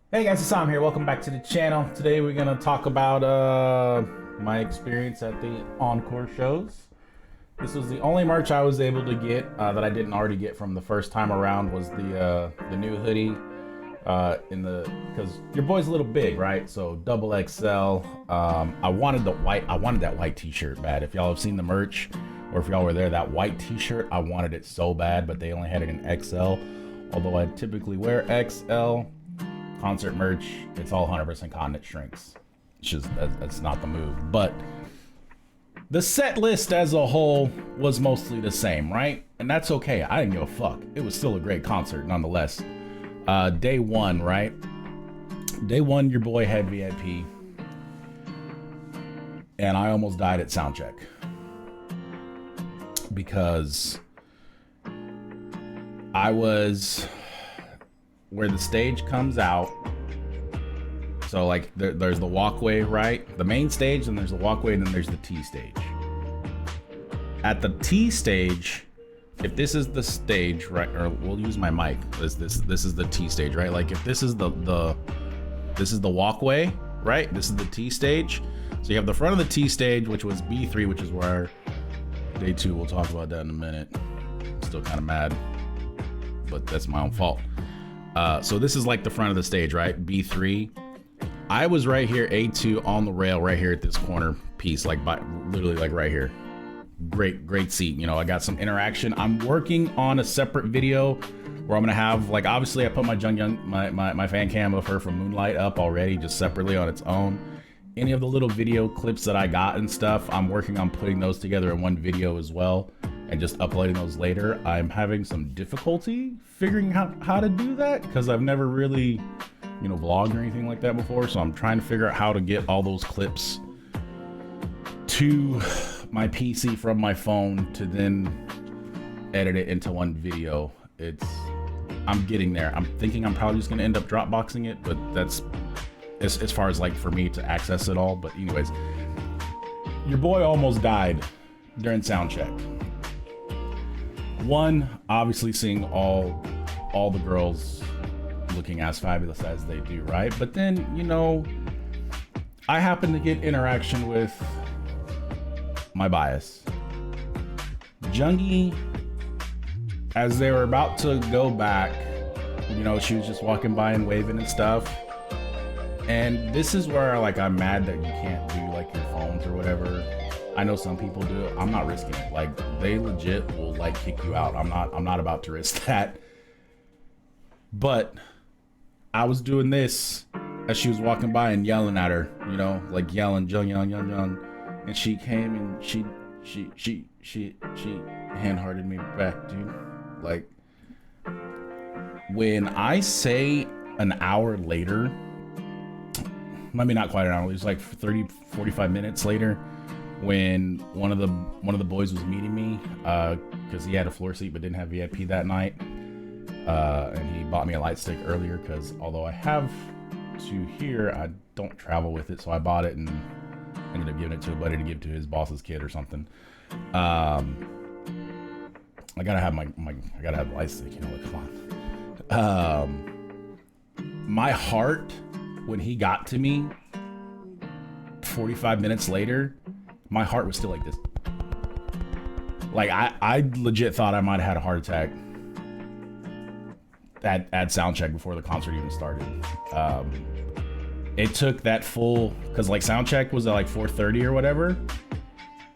Hey guys, it's Sam here. Welcome back to the channel. Today we're gonna talk about my experience at the Encore shows. This was the only merch I was able to get that I didn't already get from the first time around. Was the new hoodie because your boy's a little big, right? So double XL. I wanted that white T-shirt bad. If y'all have seen the merch, or if y'all were there, that white T-shirt, I wanted it so bad, but they only had it in XL. Although I typically wear XL. Concert merch, it's all 100% cotton, it shrinks. It's just, that's not the move. But the set list as a whole was mostly the same, right? And that's okay, I didn't give a fuck. It was still a great concert nonetheless. Day one, right? Day one, your boy had VIP. And I almost died at soundcheck. Because I was where the stage comes out. So like there's the walkway, right? The main stage, and there's the walkway, and then there's the T stage. At the T stage, if this is the stage, right, or we'll use my mic, this is the T stage, right? Like if this is this is the walkway, right? This is the T stage. So you have the front of the T stage, which was B3, which is where day two, we'll talk about that in a minute. I'm still kind of mad, but that's my own fault. So this is like the front of the stage, right? B3. I was right here, A2 on the rail right here at this corner piece, like literally like right here. Great seat. You know, I got some interaction. I'm working on a separate video where I'm gonna have, like, obviously I put my my fan cam of her from Moonlight up already, just separately on its own. Any of the little video clips that I got and stuff, I'm working on putting those together in one video as well, and just uploading those later. I'm having some difficulty figuring out how to do that because I've never really, you know, vlogged or anything like that before. So I'm trying to figure out how to get all those clips to my PC from my phone to then edit it into one video. I'm getting there. I'm thinking I'm probably just gonna end up Dropboxing it, but that's as far as like for me to access it all. But anyways, your boy almost died during soundcheck. One, obviously seeing all the girls looking as fabulous as they do, right? But then, you know, I happen to get interaction with my bias. Jungie, as they were about to go back, you know, she was just walking by and waving and stuff. And this is where, like, I'm mad that you can't do like your phones or whatever. I know some people do it. I'm not risking it. Like, they legit will like kick you out. I'm not about to risk that. But I was doing this as she was walking by and yelling at her, you know, like yelling, Jung, and she came and she hand-hearted me back, dude. Like, when I say an hour later, maybe not quite an hour, it was like 30-45 minutes later, when one of the boys was meeting me because he had a floor seat but didn't have VIP that night, and he bought me a light stick earlier because although I have two here, I don't travel with it, so I bought it and ended up giving it to a buddy to give to his boss's kid or something. I gotta have I gotta have the light stick, you know, like, come on. My heart, when he got to me 45 minutes later, my heart was still like this. Like, I legit thought I might have had a heart attack at soundcheck before the concert even started. It took that full, because like soundcheck was at like 4:30 or whatever.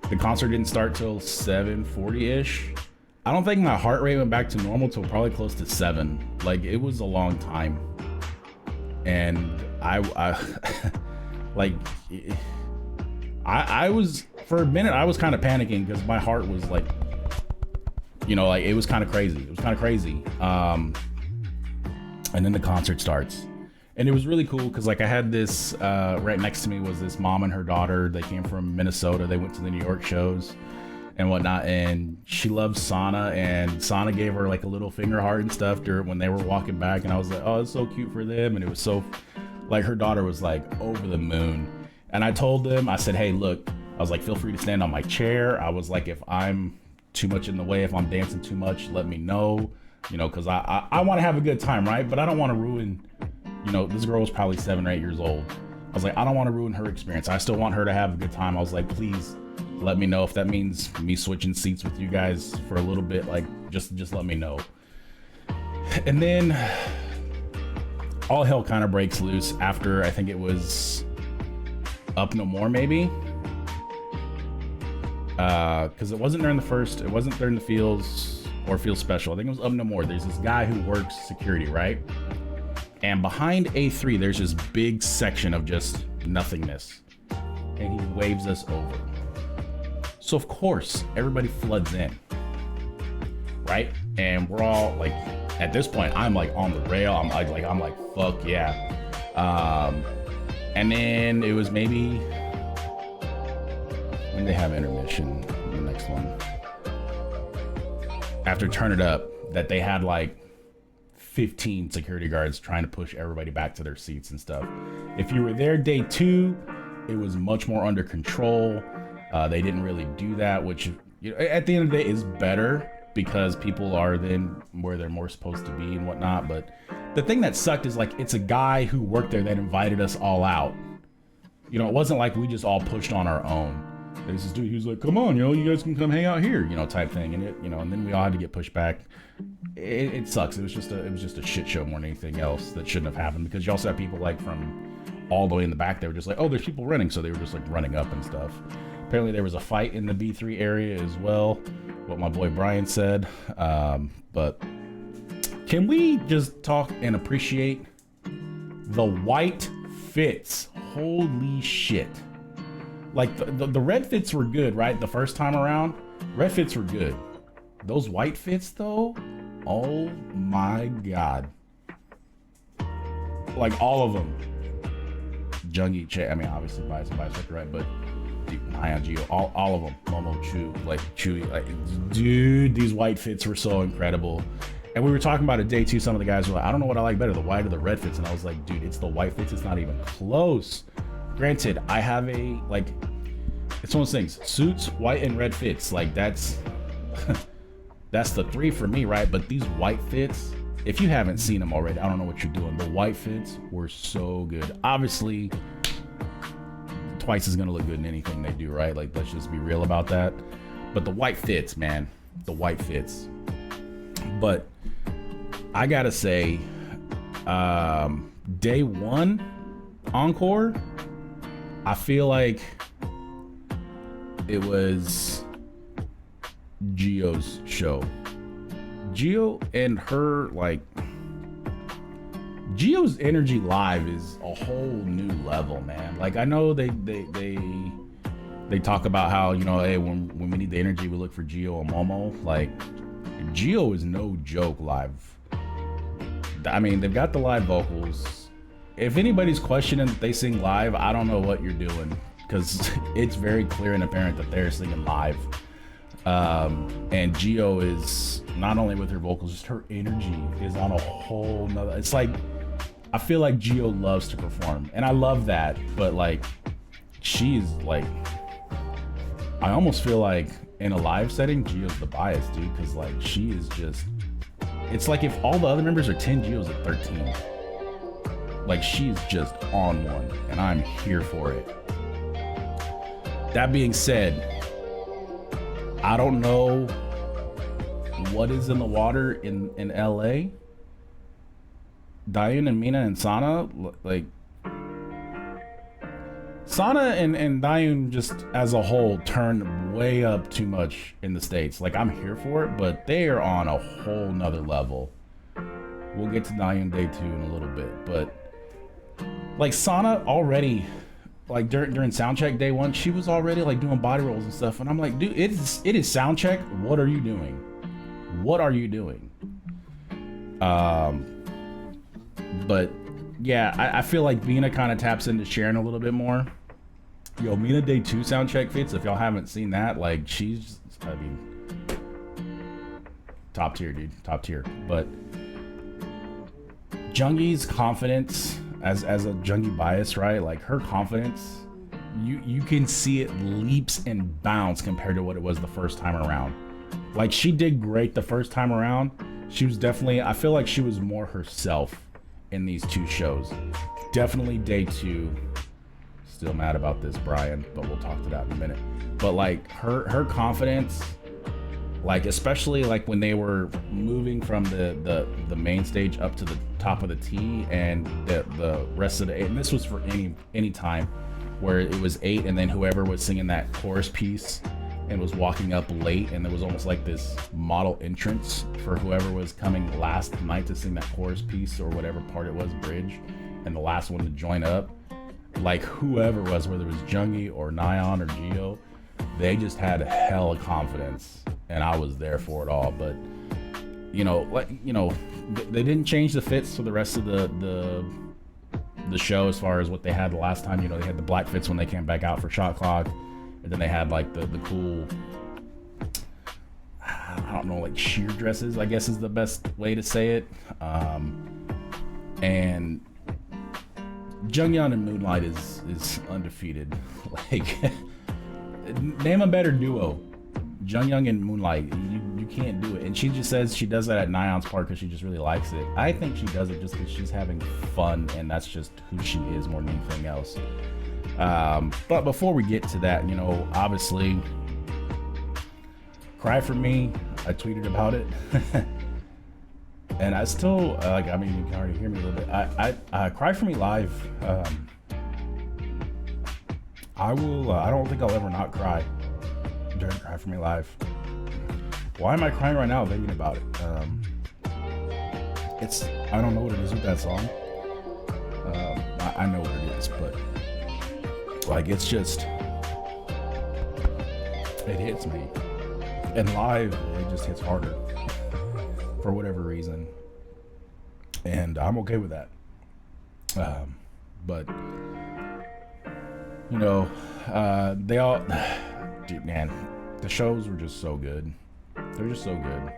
The concert didn't start till 7:40-ish. I don't think my heart rate went back to normal till probably close to 7. Like, it was a long time. And I like, I was, for a minute, I was kind of panicking because my heart was like, you know, like, it was kind of crazy. It was kind of crazy. And then the concert starts. And it was really cool because, like, I had this, right next to me was this mom and her daughter. They came from Minnesota. They went to the New York shows and whatnot. And she loves Sana. And Sana gave her, like, a little finger heart and stuff when they were walking back. And I was like, oh, it's so cute for them. And it was so, like, her daughter was, like, over the moon. And I told them, I said, hey, look, I was like, feel free to stand on my chair. I was like, if I'm too much in the way, if I'm dancing too much, let me know, you know, because I want to have a good time, right? But I don't want to ruin You know, this girl was probably 7 or 8 years old. I was like, I don't want to ruin her experience. I still want her to have a good time. I was like, please let me know if that means me switching seats with you guys for a little bit. Like, just let me know. And then all hell kind of breaks loose after, I think it was Up No More, maybe. Because it wasn't during the Feels or Feel Special. I think it was Up No More. There's this guy who works security, right? And behind A3, there's this big section of just nothingness. And he waves us over. So of course, everybody floods in, right? And we're all like, at this point, I'm like on the rail. I'm like, fuck yeah. And then it was maybe when they have intermission, the next one. After Turn It Up, that they had like 15 security guards trying to push everybody back to their seats and stuff. If you were there day 2, it was much more under control. They didn't really do that, which, you know, at the end of the day is better because people are then where they're more supposed to be and whatnot. But the thing that sucked is like, it's a guy who worked there that invited us all out. You know, it wasn't like we just all pushed on our own. There's this dude who's like, come on, you know, you guys can come hang out here, you know, type thing. And it, you know, and then we all had to get pushed back. It sucks. It was just a shit show more than anything else that shouldn't have happened, because you also have people like from all the way in the back. They were just like, oh, there's people running. So they were just like running up and stuff. Apparently there was a fight in the B3 area as well, what my boy Brian said. But can we just talk and appreciate the white fits? Holy shit. Like the red fits were good, right? The first time around, red fits were good. Those white fits though, oh my God. Like all of them. Jungie, I mean, obviously bias and bias, right? But high on Geo, all of them. Momo, Chew, like Chewy, like, dude, these white fits were so incredible. And we were talking about it day 2. Some of the guys were like, I don't know what I like better, the white or the red fits. And I was like, dude, it's the white fits. It's not even close. Granted, I have a, like, it's one of those things, suits, white and red fits. Like that's, that's the 3 for me, right? But these white fits, if you haven't seen them already, I don't know what you're doing. The white fits were so good. Obviously, Twice is gonna look good in anything they do, right? Like, let's just be real about that. But the white fits, man, the white fits. But I gotta say, day 1 encore, I feel like it was Geo's show. Geo and her, like, Geo's energy live is a whole new level, man. Like, I know they talk about how, you know, hey, when we need the energy, we look for Geo and Momo. Like, Geo is no joke live. I mean, they've got the live vocals. If anybody's questioning that they sing live, I don't know what you're doing, because it's very clear and apparent that they're singing live. And Geo is, not only with her vocals, just her energy is on a whole nother, it's like, I feel like Geo loves to perform, and I love that, but like, she's like, I almost feel like in a live setting, Geo's the bias, dude, because like, she is just, it's like if all the other members are 10, Geo's at 13. Like, she's just on one, and I'm here for it. That being said, I don't know what is in the water in LA. Dayun and Mina and Sana, like, Sana and Dayun just as a whole turned way up too much in the States. Like, I'm here for it, but they are on a whole nother level. We'll get to Dayun day 2 in a little bit, but like, Sana already, like, during soundcheck day 1, she was already like doing body rolls and stuff, and I'm like, dude, it is soundcheck. What are you doing? What are you doing? But yeah, I feel like Mina kind of taps into Sharon a little bit more. Yo, Mina day 2 soundcheck fits. If y'all haven't seen that, like, she's, I mean, top tier, dude, top tier. But Jungie's confidence, as a Jungie bias, right? Like, her confidence, you can see it leaps and bounds compared to what it was the first time around. Like, she did great the first time around. She was definitely, I feel like she was more herself in these two shows. Definitely day 2. Still mad about this, Brian, but we'll talk to that in a minute. But like her confidence, like especially like when they were moving from the main stage up to the top of the T, and the rest of the 8, and this was for any time where it was 8, and then whoever was singing that chorus piece and was walking up late, and there was almost like this model entrance for whoever was coming last night to sing that chorus piece or whatever part it was, bridge, and the last one to join up. Like whoever was, whether it was Jungie or Nyan or Gio, they just had a hell of confidence, and I was there for it all. But you know, like, you know, they didn't change the fits for the rest of the show as far as what they had the last time. You know, they had the black fits when they came back out for Shot Clock, and then they had like the cool, I don't know, like sheer dresses, I guess is the best way to say it. And Jungyeon and Moonlight is undefeated. Like, name a better duo. Jungyeon and Moonlight, you can't do it. And she just says she does that at Nyan's part because she just really likes it. I think she does it just because she's having fun, and that's just who she is more than anything else. But before we get to that, you know, obviously, Cry For Me, I tweeted about it. And I still, like, I mean, you can already hear me a little bit. I Cry For Me live, I don't think I'll ever not cry during Cry For Me live. Why am I crying right now thinking about it? I don't know what it is with that song. I know what it is, but like, it's just, it hits me. And live, it just hits harder for whatever reason. And I'm okay with that. But, you know, they all, dude, man, the shows were just so good. They're just so good.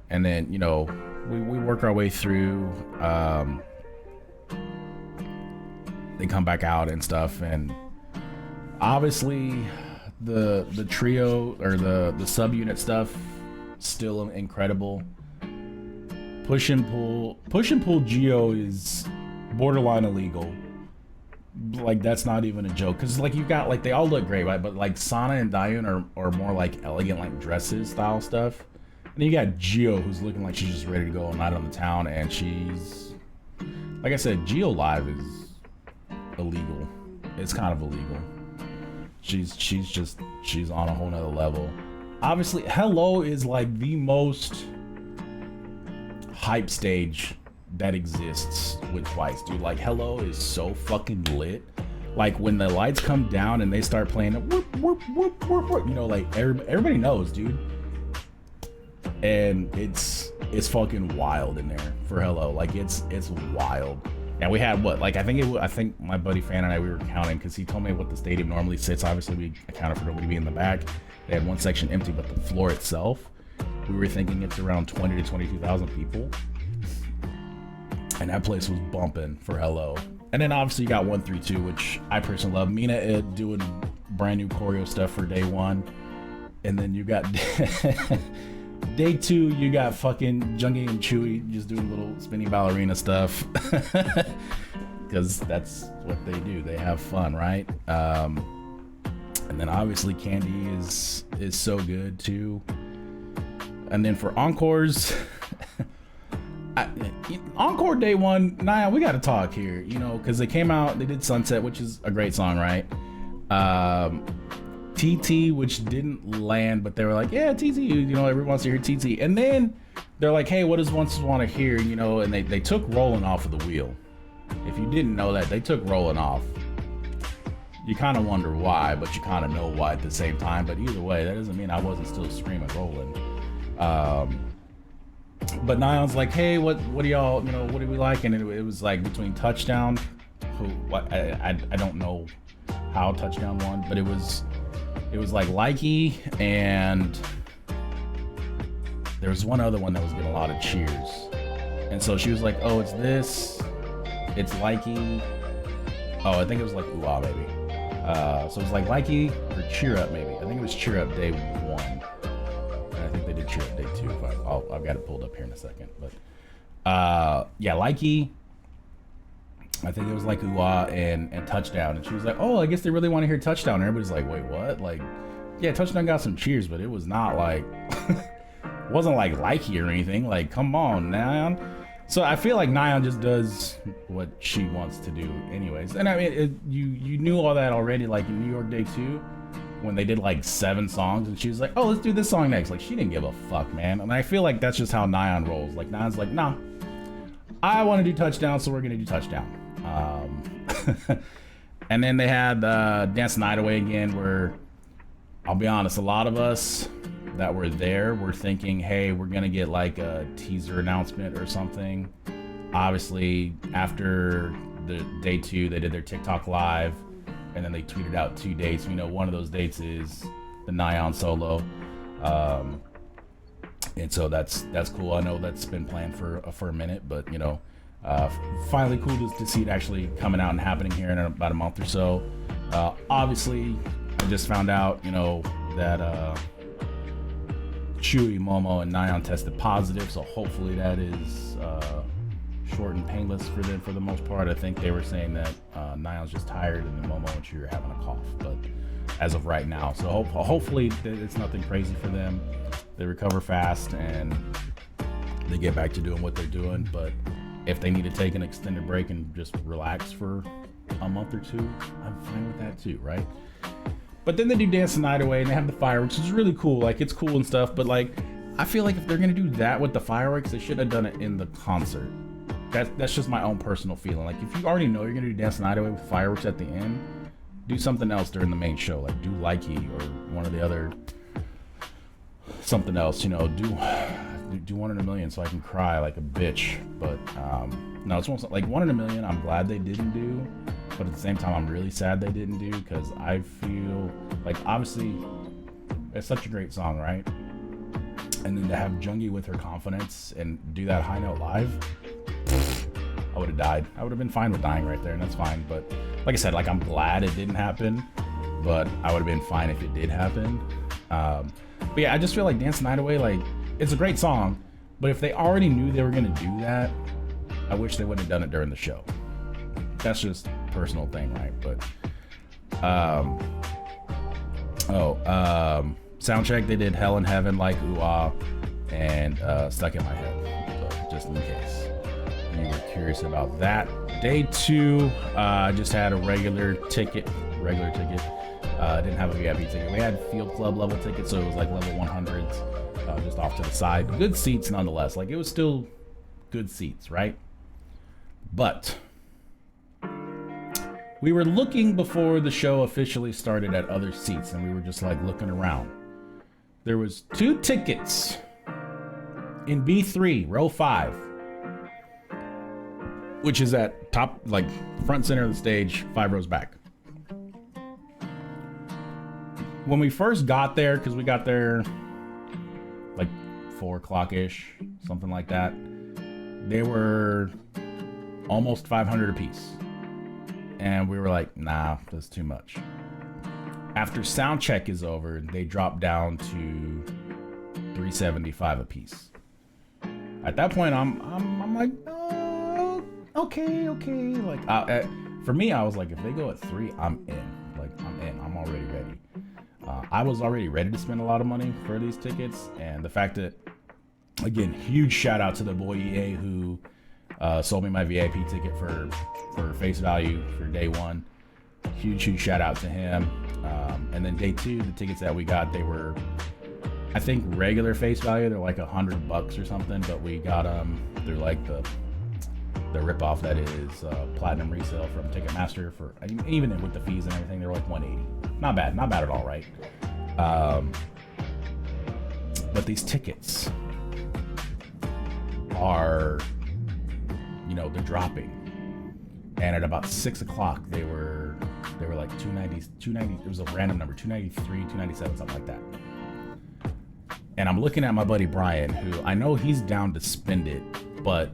And then, you know, we work our way through, they come back out and stuff, and obviously the trio or the subunit stuff still incredible. Push and pull Geo is borderline illegal. Like, that's not even a joke, because like, you got, like, they all look great, right? But like Sana and Dayun are more like elegant, like dresses style stuff. And then you got Geo, who's looking like she's just ready to go all night on the town, and she's, like I said, Geo live is illegal. It's kind of illegal. She's on a whole nother level. Obviously, Hello is like the most hype stage that exists with Twice, dude. Like, Hello is so fucking lit. Like, when the lights come down and they start playing whoop, whoop, whoop, whoop, whoop, you know, like everybody knows, dude. And it's fucking wild in there for Hello. Like, it's wild. And we had what, like, I think my buddy Fan and I, we were counting, because he told me what the stadium normally sits. Obviously, we accounted for nobody being in the back. They had one section empty, but the floor itself, we were thinking it's around 20 to 22,000 people. And that place was bumping for Hello. And then obviously you got 132, which I personally love. Mina doing brand new choreo stuff for day 1. And then you got day 2, you got fucking Jungie and Chewy just doing little spinning ballerina stuff. Because that's what they do. They have fun, right? And then obviously Candy is so good too. And then for encores, encore day 1, Naya, we got to talk here, you know, because they came out, they did Sunset, which is a great song, right? TT, which didn't land, but they were like, yeah, TT, you know, everyone wants to hear TT. And then they're like, hey, what does Once Want to Hear, you know? And they took Rollin' off of the wheel. If you didn't know that, they took Rollin' off. You kind of wonder why, but you kind of know why at the same time. But either way, that doesn't mean I wasn't still screaming Rollin'. But Nyan's like, hey, what do y'all, you know, what do we like? And it was like between Touchdown, I don't know how Touchdown won, but it was like Likey, and there was one other one that was getting a lot of cheers. And so she was like, oh, it's this, it's Likey. Oh, I think it was like Ooh Ah, maybe. So it was like Likey or Cheer Up, maybe. I think it was Cheer Up day 1. I think they did Cheer Up day 2. I've got it pulled up here in a second. But Yeah, Likey. I think it was like Ooh and Touchdown, and she was like, "Oh, I guess they really want to hear Touchdown." And everybody's like, "Wait, what?" Like, yeah, Touchdown got some cheers, but it was not like, it wasn't like Likey or anything. Like, come on, Nyan. So I feel like Nyan just does what she wants to do, anyways. And I mean, you knew all that already, like in New York Day 2, when they did like 7 songs, and she was like, "Oh, let's do this song next." Like, she didn't give a fuck, man. And I feel like that's just how Nyan rolls. Like, Nyan's like, "Nah, I want to do Touchdown, so we're gonna do Touchdown." And then they had Dance the Night Away again, where I'll be honest, a lot of us that were there were thinking, hey, we're gonna get like a teaser announcement or something. Obviously, after the day 2, they did their TikTok live, and then they tweeted out 2 dates. You know, one of those dates is the Nyan solo, and so that's cool. I know that's been planned for a minute, but you know. Finally cool to see it actually coming out and happening here in about a month or so. Obviously, I just found out, you know, that Chewy, Momo, and Nyan tested positive, so hopefully that is short and painless for them for the most part. I think they were saying that Nyan's just tired and then Momo and Chewy are having a cough, but as of right now. So hopefully it's nothing crazy for them. They recover fast and they get back to doing what they're doing, but if they need to take an extended break and just relax for a month or 2, I'm fine with that too, right? But then they do Dance the Night Away and they have the fireworks, which is really cool. Like, it's cool and stuff, but like, I feel like if they're gonna do that with the fireworks, they should have done it in the concert. That's just my own personal feeling. Like, if you already know you're gonna do Dance the Night Away with fireworks at the end, do something else during the main show. Like, do Likey or one of the other, something else, you know, do 1 in a million so I can cry like a bitch. But no, it's almost like 1 in a million I'm glad they didn't do, but at the same time I'm really sad they didn't do, because I feel like, obviously it's such a great song, right? And then to have Jungi with her confidence and do that high note live, I would have died. I would have been fine with dying right there, and that's fine. But like I said, like, I'm glad it didn't happen, but I would have been fine if it did happen. But yeah, I just feel like Dance the Night Away, like, it's a great song, but if they already knew they were gonna do that, I wish they would have done it during the show. That's just a personal thing, right? But Soundcheck, they did Hell in Heaven, like Ooh Ah, and Stuck in My Head. So just in case you were curious about that. Day 2, just had a regular ticket. Didn't have a VIP ticket. We had Field Club level tickets, so it was like level 100s. Just off to the side. Good seats nonetheless. Like, it was still good seats, right? But we were looking before the show officially started at other seats, and we were just like looking around. There was 2 tickets in B3, row 5, which is at top, like front center of the stage, 5 rows back. When we first got there, because we got there like 4 o'clock-ish, something like that, they were almost 500 a piece. And we were like, nah, that's too much. After sound check is over, they dropped down to 375 a piece. At that point, I'm like, oh, okay. Like, for me, I was like, if they go at 3, I'm in. Like, I'm in. I'm already ready. I was already ready to spend a lot of money for these tickets, and the fact that, again, huge shout out to the boy EA who sold me my VIP ticket for face value for day 1. Huge shout out to him. And then day 2, the tickets that we got, they were, I think, regular face value. They're like $100 or something, but we got they're like the ripoff that is platinum resale from Ticketmaster for, even with the fees and everything, they're like $180. Not bad at all, right? But these tickets are, you know, they're dropping, and at about 6 o'clock they were like 290. It was a random number, 293, 297, something like that. And I'm looking at my buddy Brian, who I know he's down to spend it, but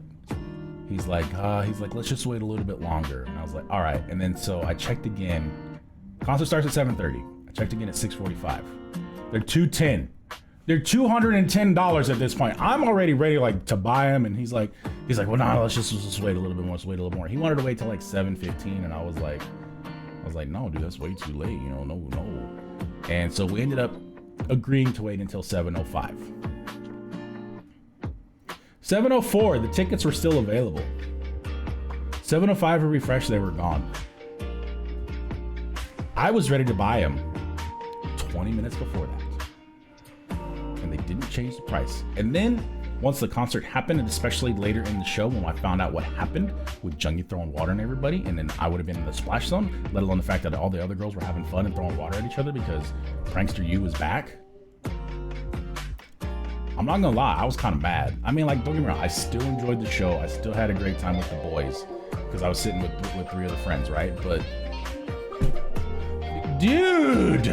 he's like, let's just wait a little bit longer. And I was like, all right. And then so I checked again. Concert starts at 7:30. I checked again at 6:45. They're 210. They're $210 at this point. I'm already ready like to buy them, and he's like, well, no, let's just wait a little bit more. Let's wait a little more. He wanted to wait till like 7:15, and I was like, no, dude, that's way too late. You know, no. And so we ended up agreeing to wait until 7:05. 7:04, the tickets were still available. 7:05 a refresh, they were gone. I was ready to buy them 20 minutes before that. And they didn't change the price. And then once the concert happened, and especially later in the show when I found out what happened with Jungyi throwing water on everybody, and then I would have been in the splash zone, let alone the fact that all the other girls were having fun and throwing water at each other because Prankster U was back. I'm not gonna lie, I was kind of mad. I mean, like, don't get me wrong, I still enjoyed the show. I still had a great time with the boys because I was sitting with 3 other friends, right? But dude,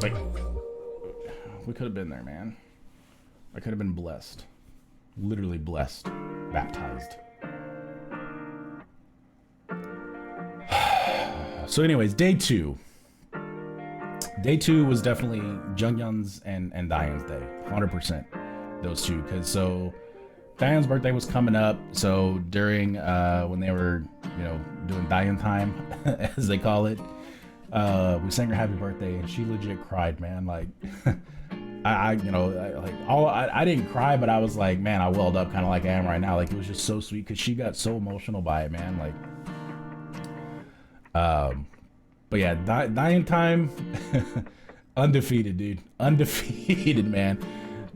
like, we could have been there, man. I could have been blessed. Literally blessed. Baptized. So anyways, day 2. Day 2 was definitely Jungyeon's and Daeyeon's day. 100%. Those two. Because so Daeyeon's birthday was coming up. So during when they were, you know, doing Daeyeon time, as they call it, we sang her happy birthday, and she legit cried, man. Like, I didn't cry, but I was like, man, I welled up kind of like I am right now. Like, it was just so sweet because she got so emotional by it, man. Like, but yeah, Daeyeon time, undefeated, dude, undefeated, man.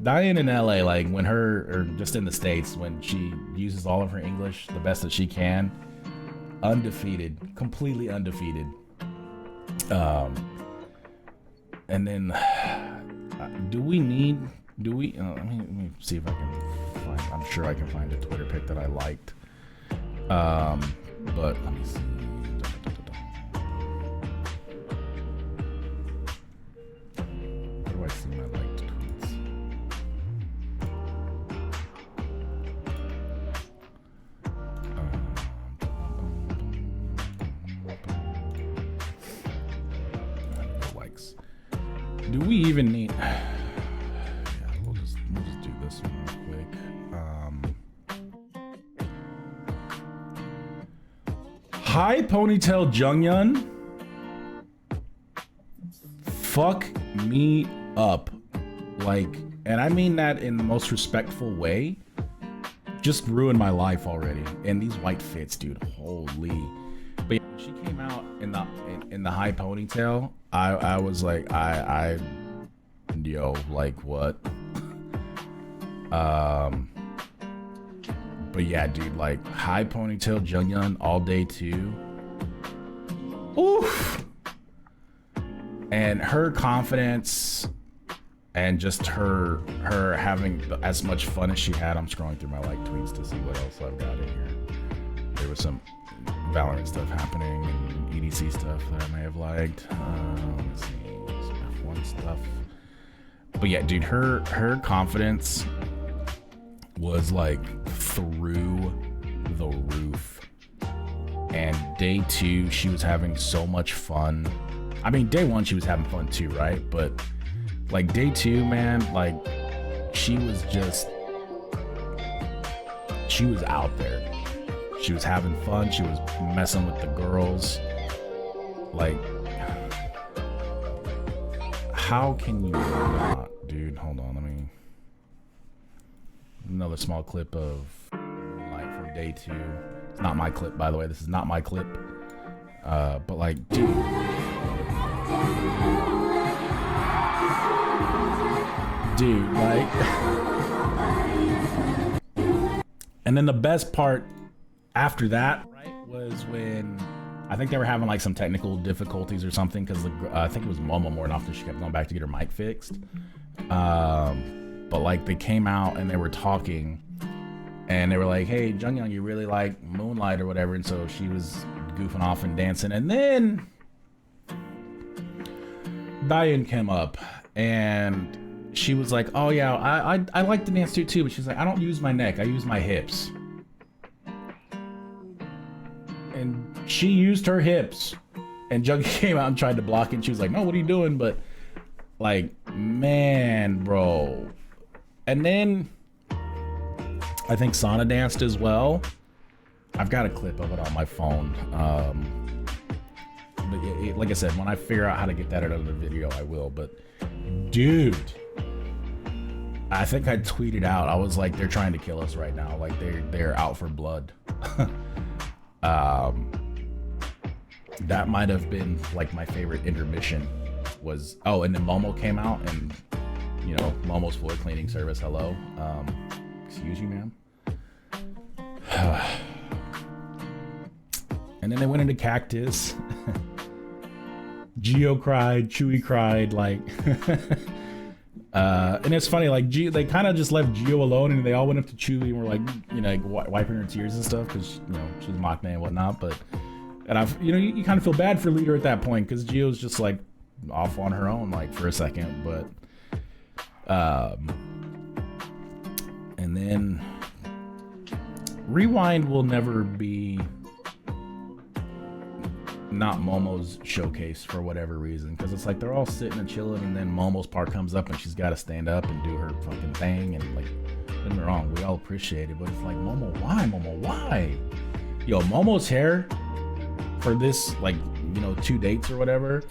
Daeyeon in LA, like when or just in the States, when she uses all of her English the best that she can, undefeated, completely undefeated. And then let me see if I can find, I'm sure I can find a Twitter pic that I liked. But let me see. Where do I see my liked tweets? Likes. Do we even need? Yeah, we'll just do this one real quick. High ponytail Jungyeon. Fuck me up, like, and I mean that in the most respectful way. Just ruined my life already. And these white fits, dude, holy. But yeah, when she came out in the high ponytail, I was like, yo, like, what? But yeah, dude, like, high ponytail Jungyeon all day too. Oof. And her confidence and just her having as much fun as she had. I'm scrolling through my like tweets to see what else I've got in here. There was some Valorant stuff happening and EDC stuff that I may have liked. Let's see, some F1 stuff. But yeah, dude, her confidence was like through the roof. And day 2, she was having so much fun. I mean, day 1 she was having fun too, right? But like day 2, man, like she was out there. She was having fun. She was messing with the girls. Like, how can you not, dude? Hold on, let me. Another small clip of like from day 2. It's not my clip, by the way. This is not my clip. But like, dude. Dude, like. And then the best part after that, right, was when I think they were having like some technical difficulties or something because I think it was Momo more than often she kept going back to get her mic fixed. But like they came out and they were talking and they were like, hey, Jungyeon, you really like Moonlight or whatever. And so she was goofing off and dancing. And then Daeyeon came up and she was like, oh yeah, I like to dance too, but she's like, I don't use my neck, I use my hips. And she used her hips And Junkie came out and tried to block it, and she was like, no, what are you doing? But like, man, bro. And then I think Sana danced as well. I've got a clip of it on my phone. But like I said, when I figure out how to get that out of the video, I will. But dude, I think I tweeted out, I was like, they're trying to kill us right now. Like they're out for blood. That might have been like my favorite intermission was, oh, and then Momo came out, and you know, Momo's floor cleaning service, hello. Excuse you, ma'am. And then they went into Cactus. Gio cried, Chewy cried, like and it's funny, like they kind of just left Gio alone, and they all went up to Chewy and were like, you know, like wiping her tears and stuff, because you know she's Machne and whatnot. But you know, you kind of feel bad for Leader at that point, because Gio's just like off on her own, like for a second. But and then Rewind will never be not Momo's showcase for whatever reason, because it's like they're all sitting and chilling, and then Momo's part comes up and she's got to stand up and do her fucking thing, and like, don't get me wrong, we all appreciate it, but it's like, Momo, why? Yo, Momo's hair for this, like, you know, 2 dates or whatever,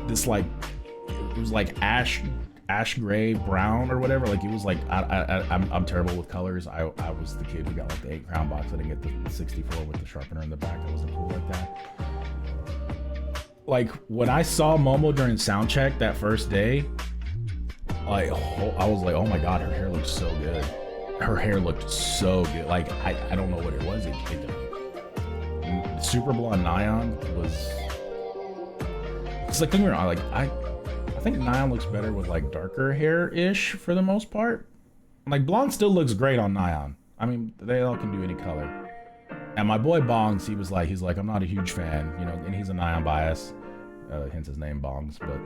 this like, it was like ash gray brown or whatever, like it was like, I'm terrible with colors. I was the kid who got like the 8 crown box. I didn't get the 64 with the sharpener in the back. I wasn't cool like that. Like when I saw Momo during soundcheck that first day, like I was like, oh my god, her hair looks so good. Her hair looked so good. Like I don't know what it was. Super Blonde Nyan was. It's like, don't get me wrong, like I think Nyan looks better with like darker hair-ish for the most part. Like blonde still looks great on Nyan. I mean, they all can do any color. And my boy Bongs, he's like, I'm not a huge fan, you know, and he's a Nyan bias, hence his name Bongs. But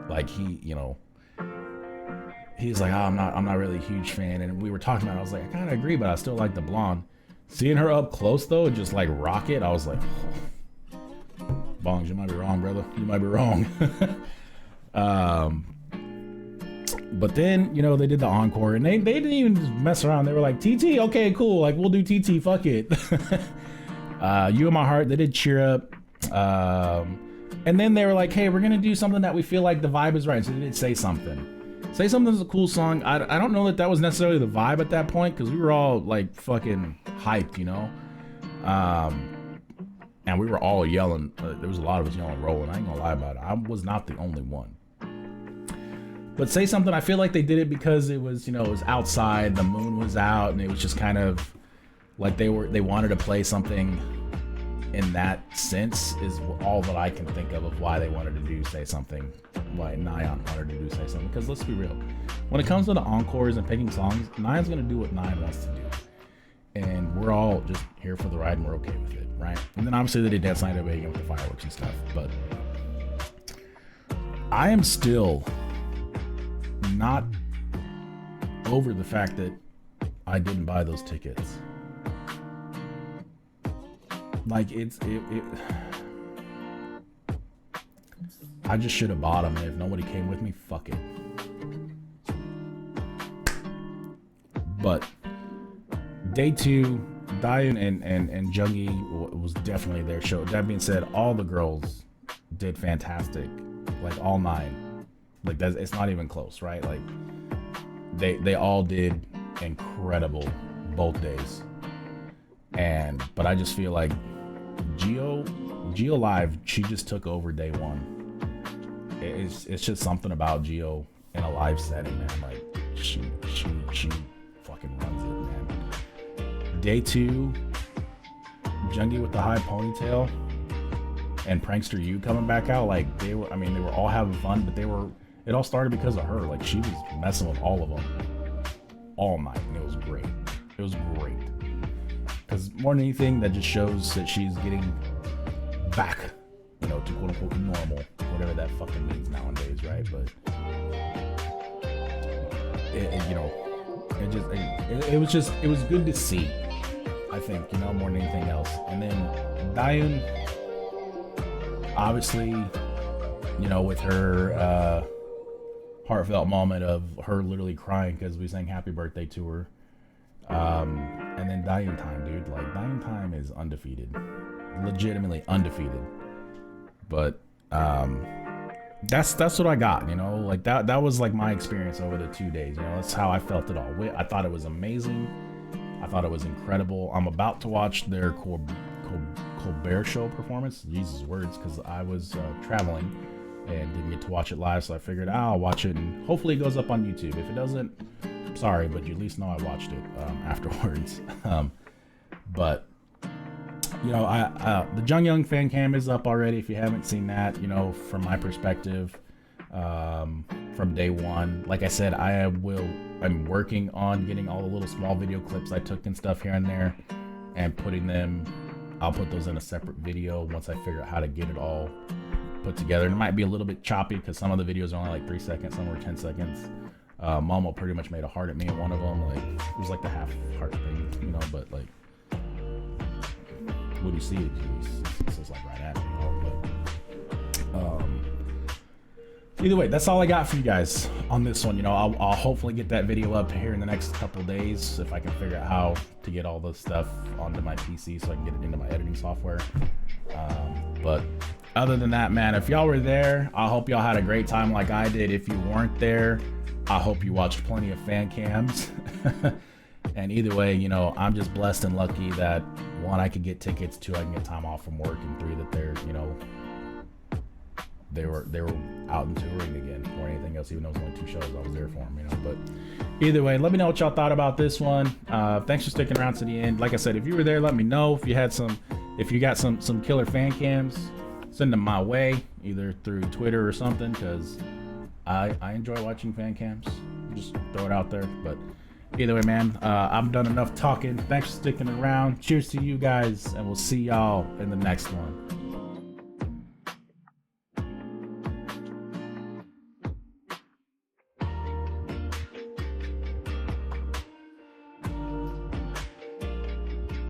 like he, you know, he's like, oh, I'm not really a huge fan. And we were talking about it, I was like, I kind of agree, but I still like the blonde. Seeing her up close though, and just like rock it, I was like, oh. Bongs, you might be wrong, brother. You might be wrong. But then, you know, they did the encore, and they didn't even just mess around. They were like, TT, okay, cool. Like, we'll do TT, fuck it. You and My Heart, they did Cheer Up. And then they were like, hey, we're going to do something that we feel like the vibe is right. So they did Say Something. Say Something is a cool song. I don't know that was necessarily the vibe at that point, because we were all, like, fucking hyped, you know? And we were all yelling. There was a lot of us yelling rolling. I ain't gonna lie about it. I was not the only one. But Say Something, I feel like they did it because it was, you know, it was outside, the moon was out, and it was just kind of like they wanted to play something in that sense, is all that I can think of why they wanted to do Say Something, why Nyan wanted to do Say Something. Because let's be real, when it comes to the encores and picking songs, Nyan's gonna do what Nyan wants to do. And we're all just here for the ride, and we're okay with it, right? And then obviously they did Dance Night Away with the fireworks and stuff, but I am still not over the fact that I didn't buy those tickets. Like I just should have bought them, and if nobody came with me, fuck it. But Day 2, Dayun and Jungi was definitely their show. That being said, all the girls did fantastic, like all 9. Like it's not even close, right? Like they all did incredible both days. But I just feel like Gio Live, she just took over day 1. It's just something about Gio in a live setting, man. Like she fucking runs it, man. Day 2, Jungi with the high ponytail and Prankster U coming back out, like they were all having fun, but it all started because of her. Like she was messing with all of them all night, and it was great. It was great. Because more than anything, that just shows that she's getting back, you know, to quote unquote normal, whatever that fucking means nowadays, right? But it was good to see, I think, you know, more than anything else. And then Dayun, Obviously, you know, with her heartfelt moment of her literally crying because we sang happy birthday to her. And then Dying Time, dude. Like, Dying Time is undefeated. Legitimately undefeated. But that's what I got, you know. Like, that was like my experience over the 2 days, you know. That's how I felt it all. I thought it was amazing. I thought it was incredible. I'm about to watch their Colbert Show performance. Jesus words, because I was traveling and didn't get to watch it live, so I figured I'll watch it and hopefully it goes up on YouTube. If it doesn't, I'm sorry, but you at least know I watched it afterwards. But you know, the Jung Young fan cam is up already. If you haven't seen that, you know, from my perspective, from day one, like I said, I'm working on getting all the little small video clips I took and stuff here and there and putting them. I'll put those in a separate video once I figure out how to get it all put together. And it might be a little bit choppy because some of the videos are only like 3 seconds, some were 10 seconds. Momo pretty much made a heart at me in one of them. Like, it was like the half heart thing, you know, but like, when you see it, it's just like right at me, you know. But either way, that's all I got for you guys on this one. You know, I'll hopefully get that video up here in the next couple of days if I can figure out how to get all the stuff onto my PC so I can get it into my editing software. But other than that, man, if y'all were there, I hope y'all had a great time like I did. If you weren't there, I hope you watched plenty of fan cams. And either way, you know, I'm just blessed and lucky that 1, I could get tickets, 2, I can get time off from work, and 3, that they're, you know, they were out and touring again or anything else, even though it was only 2 shows. I was there for them, you know. But either way, let me know what y'all thought about this one. Thanks for sticking around to the end. Like I said, if you were there, let me know. If you got some killer fan cams, send them my way, either through Twitter or something, because I enjoy watching fan cams. Just throw it out there. But either way, man, I'm done enough talking. Thanks for sticking around. Cheers to you guys, and we'll see y'all in the next one.